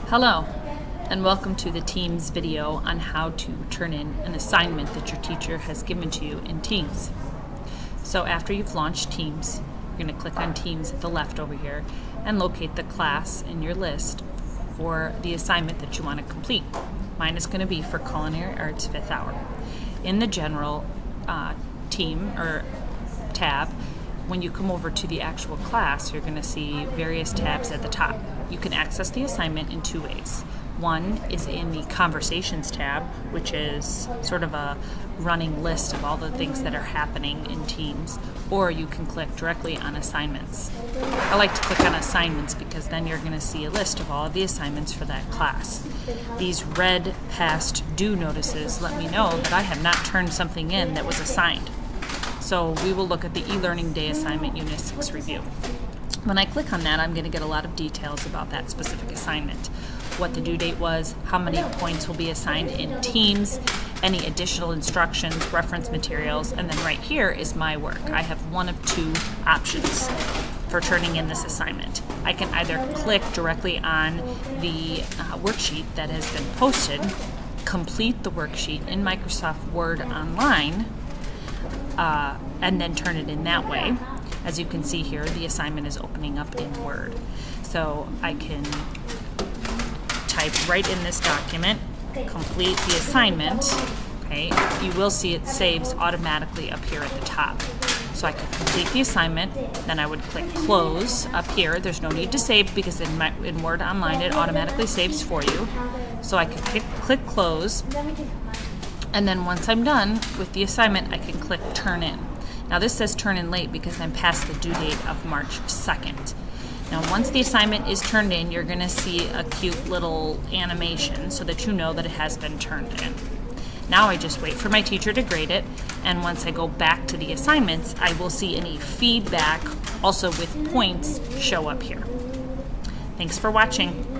Hello, and welcome to the Teams video on how to turn in an assignment that your teacher has given to you in Teams. So after you've launched Teams, you're going to click on Teams at the left over here and locate the class in your list for the assignment that you want to complete. Mine is going to be for Culinary Arts 5th Hour. In the General team or tab, when you come over to the actual class, you're going to see various tabs at the top. You can access the assignment in two ways. One is in the Conversations tab, which is sort of a running list of all the things that are happening in Teams, or you can click directly on Assignments. I like to click on Assignments because then you're going to see a list of all of the assignments for that class. These red past due notices let me know that I have not turned something in that was assigned. So we will look at the e-learning day assignment Unit 6 review. When I click on that, I'm going to get a lot of details about that specific assignment. What the due date was, how many points will be assigned in Teams, any additional instructions, reference materials, and then right here is my work. I have one of two options for turning in this assignment. I can either click directly on the worksheet that has been posted, complete the worksheet in Microsoft Word Online, and then turn it in that way. As you can see here, the assignment is opening up in Word. So I can type right in this document, complete the assignment. Okay, you will see it saves automatically up here at the top. So I could complete the assignment, then I would click close up here. There's no need to save because in Word Online it automatically saves for you. So I could click close, and then once I'm done with the assignment, I can click turn in. Now this says turn in late because I'm past the due date of March 2nd. Now once the assignment is turned in, you're going to see a cute little animation so that you know that it has been turned in. Now I just wait for my teacher to grade it, and once I go back to the assignments, I will see any feedback also with points show up here. Thanks for watching.